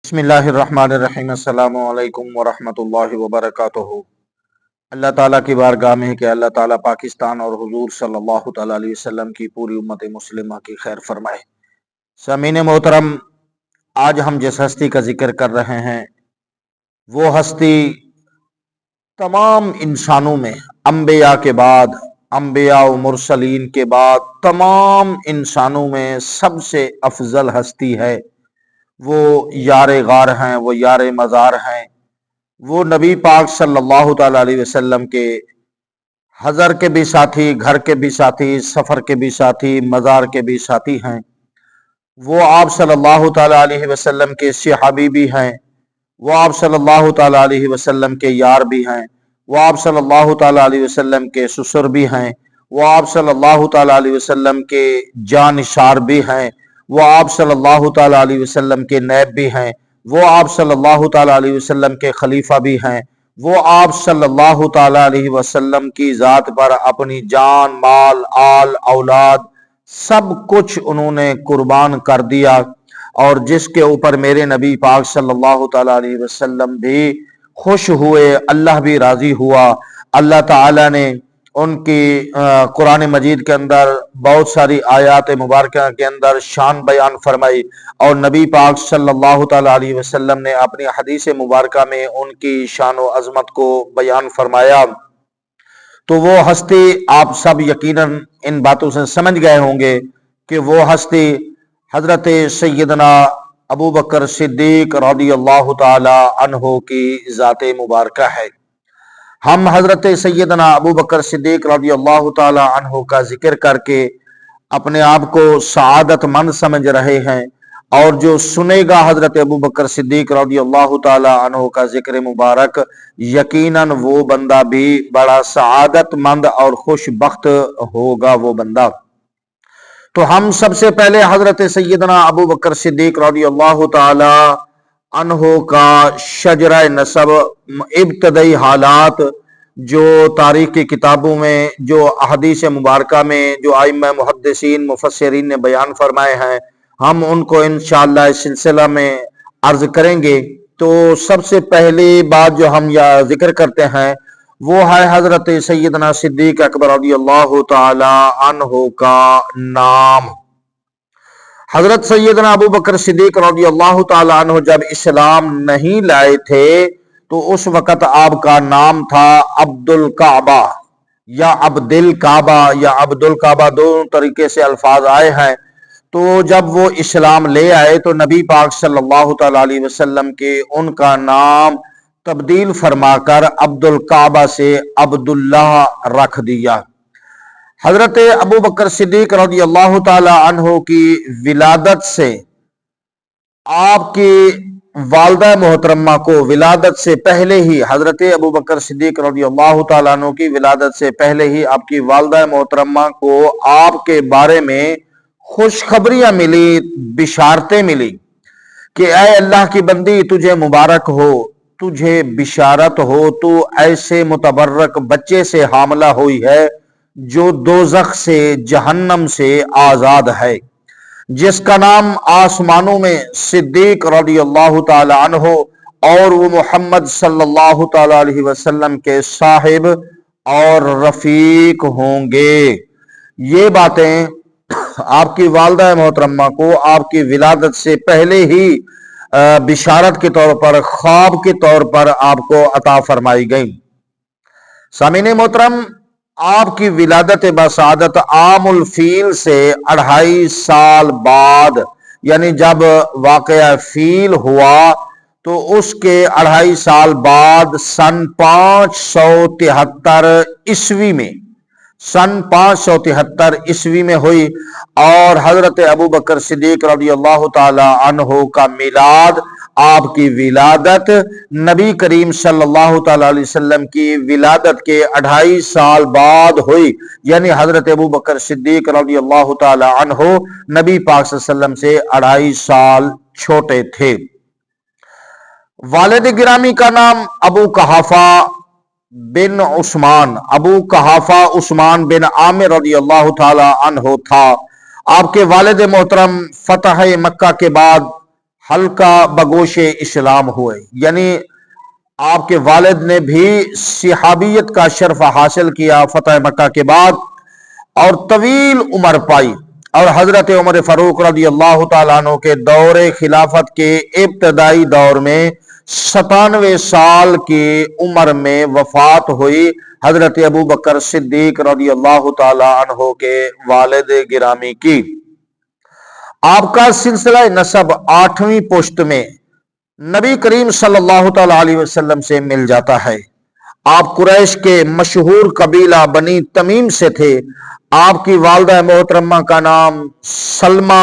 बिस्मिल्लाहिर्रहमानिर्रहीम। अस्सलामु अलैकुम वरहमतुल्लाहि वबरकातुहू। अल्लाह ताला की बारगाह में है कि अल्लाह ताला पाकिस्तान और हुजूर सल्लल्लाहु ताला अलैहि वसल्लम की पूरी उम्मत मुस्लिमा की खैर फरमाए। सामीन मोहतरम, आज हम जिस हस्ती का जिक्र कर रहे हैं वो हस्ती तमाम इंसानों में अंबिया के बाद, अंबिया व मुरसलीन के बाद तमाम इंसानों में सबसे अफजल हस्ती है। वो यारे गार हैं, वो यारे मज़ार हैं, वो नबी पाक सल्लल्लाहु ताला अलैहि वसल्लम के हज़र के भी साथी, घर के भी साथी, सफ़र के भी साथी, मज़ार के भी साथी हैं। वो आप सल्लल्लाहु ताला अलैहि वसल्लम के सहाबी भी हैं, वो आप सल्लल्लाहु ताला अलैहि वसल्लम के यार भी हैं, वो आप सल्लल्लाहु ताला अलैहि वसल्लम के ससुर भी हैं, वो आप सल्लल्लाहु ताला अलैहि वसल्लम के जानिसार भी हैं, वो आप सल्लल्लाहु ताला अलैहि वसल्लम के नैब भी हैं, वो आप सल्लल्लाहु ताला अलैहि वसल्लम के खलीफा भी हैं, वो आप सल्लल्लाहु ताला अलैहि वसल्लम की ज़ात पर अपनी जान, माल, आल, औलाद सब कुछ उन्होंने कुर्बान कर दिया, और जिसके ऊपर मेरे नबी पाक सल्लल्लाहु ताला अलैहि वसल्लम भी खुश हुए, अल्लाह भी राजी हुआ। अल्लाह ताला ने उनकी कुरान मजीद के अंदर बहुत सारी आयात मुबारक के अंदर शान बयान फरमाई, और नबी पाक सल्लल्लाहु ताला अलैहि वसल्लम ने अपनी हदीस मुबारक में उनकी शान व अजमत को बयान फरमाया। तो वो हस्ती आप सब यकीनन इन बातों से समझ गए होंगे कि वो हस्ती हजरत सैयदना अबू बकर सिद्दीक रज़ियल्लाहु ताला अन्हो की ज़ाते मुबारक है। हम हजरत सैयदना अबू बकर सिद्दीक रज़ियल्लाहु ताला अन्हो का जिक्र करके अपने आप को सआदतमंद समझ रहे हैं, और जो सुनेगा हजरत अबू बकर सिद्दीक रज़ियल्लाहु ताला अन्हो का जिक्र मुबारक, यकीनन वो बंदा भी बड़ा सआदतमंद और खुशबख्त होगा वो बंदा। तो हम सबसे पहले हजरत सैयदना अबू बकर सिद्दीक रज़ियल्लाहु ताला अन्हो का शजरा नसब, इब्तदाई हालात जो तारीख की किताबों में, जो अहदीस मुबारक में जो आइम्मा मुहद्दिसीन मुफस्सिरीन ने बयान फरमाए हैं, हम उनको इंशाअल्लाह इस सिलसिला में अर्ज करेंगे। तो सबसे पहली बात जो हम यह जिक्र करते हैं वो है हजरत सैयदना सिद्दीक अकबर रज़ियल्लाहु ताला अन्हो का नाम। हजरत सैयदना अबू बकर सिद्दीक रज़ियल्लाहु ताला अन्हो जब इस्लाम नहीं लाए थे तो उस वक़्त आपका नाम था अब्दुल काबा या अब्दिल काबा या अब्दुल काबा, दोनों तरीके से अल्फाज आए हैं। तो जब वो इस्लाम ले आए तो नबी पाक सल्लल्लाहु ताला अलैहि वसल्लम के उनका नाम तब्दील फरमाकर अब्दुल काबा से अब्दुल्लाह रख दिया। हजरत अबू बकर सिद्दीक रज़ियल्लाहु ताला अन्हो की विलादत से आपकी वालदा मोहतरमा को, विलादत से पहले ही हजरत अबू बकर सिद्दीक रज़ियल्लाहु ताला अन्हो की विलादत से पहले ही आपकी वालदा मोहतरमा को आपके बारे में खुशखबरियां मिली, बिशारतें मिली कि ऐ अल्लाह की बंदी, तुझे मुबारक हो, तुझे बिशारत हो, तू ऐसे मुतबर्रक बच्चे से हामला हुई है जो दोज़ख से, जहन्नम से आजाद है, जिसका नाम आसमानों में सिद्दीक रज़ियल्लाहु ताला अन्हो और वो मोहम्मद सल्लल्लाहु ताला अलैहि वसल्लम के साहिब और रफीक होंगे। ये बातें आपकी वालदा मोहतरमा को आपकी विलादत से पहले ही बिशारत के तौर पर, ख्वाब के तौर पर आपको अता फरमाई गई। सामीने मोहतरम, आपकी विलादत बसादत आमुल फील से 2.5 साल बाद, यानी जब वाक़या फील हुआ तो उसके 2.5 साल बाद सन 573 ईस्वी में, सन 573 ईस्वी में हुई। और हजरत अबू बकर सिद्दीक रज़ियल्लाहु ताला अन्हो का मिलाद, आपकी विलादत नबी करीम सल्लल्लाहु ताला अलैहि वसल्लम की विलादत के 2.5 साल बाद हुई, यानी हजरत अबू बकर सिद्दीक रज़ियल्लाहु ताला अन्हो नबी पाक सल्लल्लाहु अलैहि वसल्लम से 2.5 साल छोटे थे। वालिद गिरामी का नाम अबू कहाफा बिन उस्मान, अबू कहाफा उस्मान बिन आमिर रज़ियल्लाहु ताला अन्हो था। आपके वालिद मोहतरम फतह मक्का के बाद हल्का बगोश इस्लाम हुए, यानी आपके वालिद ने भी सिहाबियत का शर्फ हासिल किया फतह मक्का के बाद और तवील उम्र पाई। और हजरत उमर फारूक रज़ी अल्लाह तआला अन्हु के दौरे खिलाफत के इब्तदाई दौर में 97 साल की उम्र में वफात हुई हजरत अबू बकर सिद्दीक रज़ी अल्लाह तआला अन्हु के वालिद गिरामी की। आपका सिलसिला नसब 8वीं पुश्त में नबी करीम सल्लल्लाहु अलैहि वसल्लम से मिल जाता है। आप कुरैश के मशहूर कबीला बनी तमीम से थे। आपकी वालिदा मोहतरमा का नाम सलमा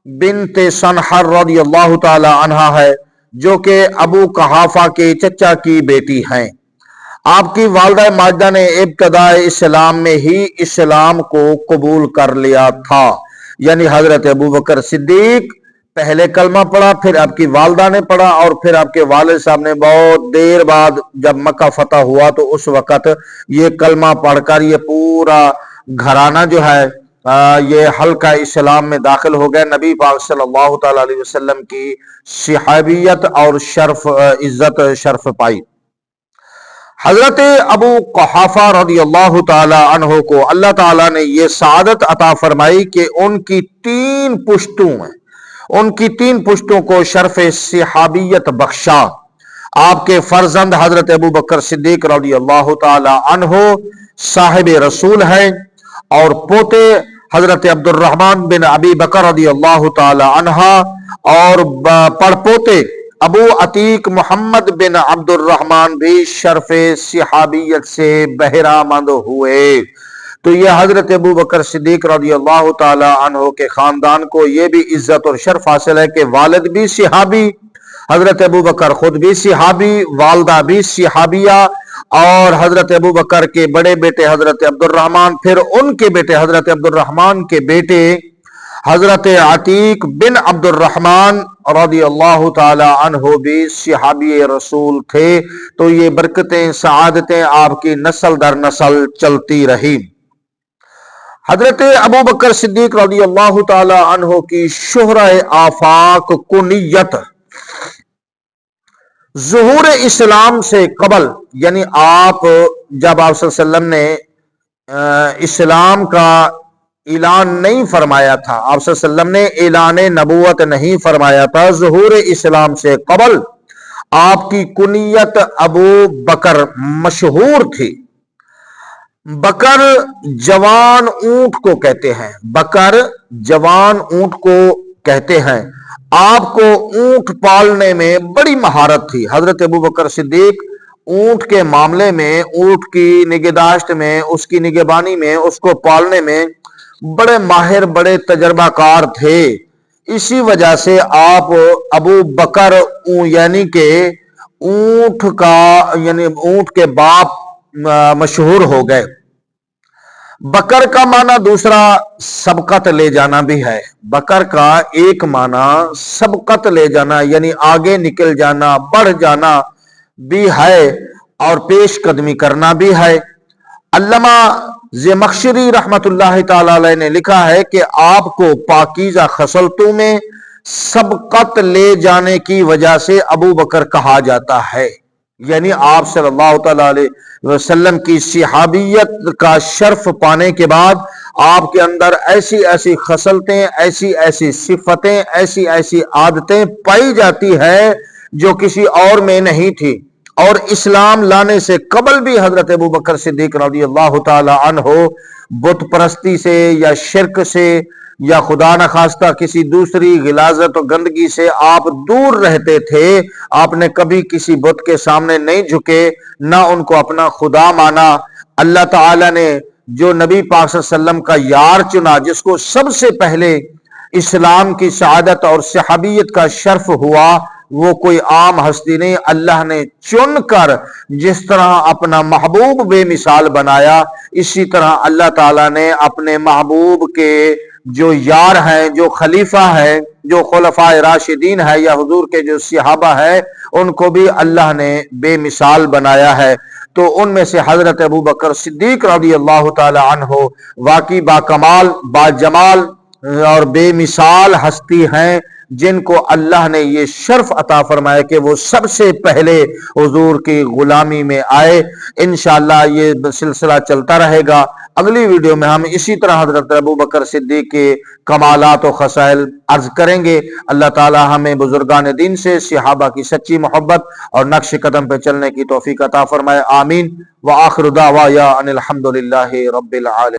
बिनते सनहर रज़ियल्लाहु ताला अन्हा है, जो कि अबू कहाफा के चचा की बेटी हैं। आपकी वालिदा माजिदा ने इब्तदाए इस्लाम में ही इस्लाम को कबूल कर लिया था, यानी हजरत अबू बकर सिद्दीक पहले कलमा पढ़ा, फिर आपकी वालिदा ने पढ़ा और फिर आपके वालिद साहब ने बहुत देर बाद जब मक्का फतह हुआ तो उस वक़्त ये कलमा पढ़कर ये पूरा घराना जो है ये हल्का इस्लाम में दाखिल हो गया। नबी पाक सल्लल्लाहु अलैहि वसल्लम की सहाबियत और शर्फ इज्जत शर्फ पाई। हजरत अबू कुहाफा रज़ियल्लाहु ताला अन्हु को अल्लाह ताला ने यह सआदत अता फरमाई कि उनकी तीन पुश्तों को शर्फ सहाबियत बख्शा। आपके फर्जंद हजरत अबू बकर सिद्दीक रज़ियल्लाहु ताला अन्हु साहिब रसूल है और पोते हजरत अब्दुर्रहमान बिन अबी बकर रज़ियल्लाहु ताला अन्हा और पड़पोते अबू अतीक मोहम्मद बिन अब्दुर्रहमान भी शर्फ सहाबियत से बहरामंद हुए। तो ये हजरत अबू बकर सिद्दीक रज़ियल्लाहु ताला अन्हु के खानदान को ये भी इज्जत और शर्फ हासिल है कि वालिद भी सहाबी, हजरत अबू बकर खुद भी सहाबी, वालदा भी सहाबिया और हजरत अबू बकर के बड़े बेटे हजरत अब्दुर्रहमान, फिर उनके बेटे हजरत अब्दुर्रहमान के बेटे हजरत अतीक बिन अब्दुर्रहमान रज़ियल्लाहु ताला अन्हु भी सहाबी रसूल थे। तो ये बरकतें सआदतें आपकी नस्ल दर नस्ल चलती रही। हजरत अबू बकर सिद्दीक रज़ियल्लाहु ताला अन्हु की शुहरा आफाक कुनियत ज़ुहूर इस्लाम से कबल, यानी आप जब आप सल्लल्लाहु अलैहि वसल्लम ने इस्लाम का ऐलान नहीं फरमाया था, आप सल्लल्लाहु अलैहि वसल्लम ने ऐलान नबूवत नहीं फरमाया था, ज़ुहूर इस्लाम से कबल आपकी कुनियत अबू बकर मशहूर थी। बकर जवान ऊंट को कहते हैं, बकर जवान ऊंट को कहते हैं। आपको ऊंट पालने में बड़ी महारत थी। हजरत अबू बकर सिद्दीक ऊंट के मामले में, ऊंट की निगहदाश्त में, उसकी निगहबानी में, उसको पालने में बड़े माहिर, बड़े तजर्बाकार थे। इसी वजह से आप अबू बकर यानी के ऊंट का यानी ऊंट के बाप मशहूर हो गए। बकर का माना दूसरा सबकत ले जाना भी है। बकर का एक माना सबकत ले जाना यानी आगे निकल जाना, बढ़ जाना भी है और पेश कदमी करना भी है। अल्लामा ज़मख़शरी रहमतुल्लाह ताला अलैह ने लिखा है कि आपको पाकीज़ा खसलतों में सबकत ले जाने की वजह से अबू बकर कहा जाता है। यानी आप सल्लल्लाहु अलैहि वसल्लम की सहाबियत का शर्फ पाने के बाद आपके अंदर ऐसी ऐसी खसलतें, ऐसी ऐसी सिफतें, ऐसी ऐसी आदतें पाई जाती है जो किसी और में नहीं थी। और इस्लाम लाने से कबल भी हजरत अबू बकर सिद्दीक रज़ियल्लाहु ताला अन्हु बुत परस्ती से या शिरक से या खुदा न खास्ता किसी दूसरी गिलाजत और गंदगी से आप दूर रहते थे। आपने कभी किसी बुत के सामने नहीं झुके, ना उनको अपना खुदा माना। अल्लाह ताला ने जो नबी पाक सल्लल्लाहु अलैहि वसल्लम का यार चुना, जिसको सबसे पहले इस्लाम की शहादत और सहाबियत का शर्फ हुआ, वो कोई आम हस्ती नहीं, अल्लाह ने चुनकर जिस तरह अपना महबूब बेमिसाल बनाया, इसी तरह अल्लाह ताला ने अपने महबूब के जो यार हैं, जो खलीफा है, जो खुलफाए राशिदीन है या हुजूर के जो सहाबा है, उनको भी अल्लाह ने बेमिसाल बनाया है। तो उनमें से हजरत अबू बकर सिद्दीक रज़ियल्लाहु ताला अन्हु वाकई बाकमाल, बाजमाल और बेमिसाल हस्ती हैं, جن کو اللہ نے یہ شرف عطا فرمایا کہ وہ سب سے پہلے حضور کی غلامی میں آئے۔ انشاءاللہ یہ سلسلہ چلتا رہے گا۔ اگلی ویڈیو میں ہم اسی طرح حضرت ابوبکر صدیق کے کمالات و خصائل عرض کریں گے۔ اللہ تعالی ہمیں بزرگان دین سے صحابہ کی سچی محبت اور نقش قدم پہ چلنے کی توفیق عطا فرمائے، آمین۔ وآخر دعوایا ان الحمدللہ رب العالمین۔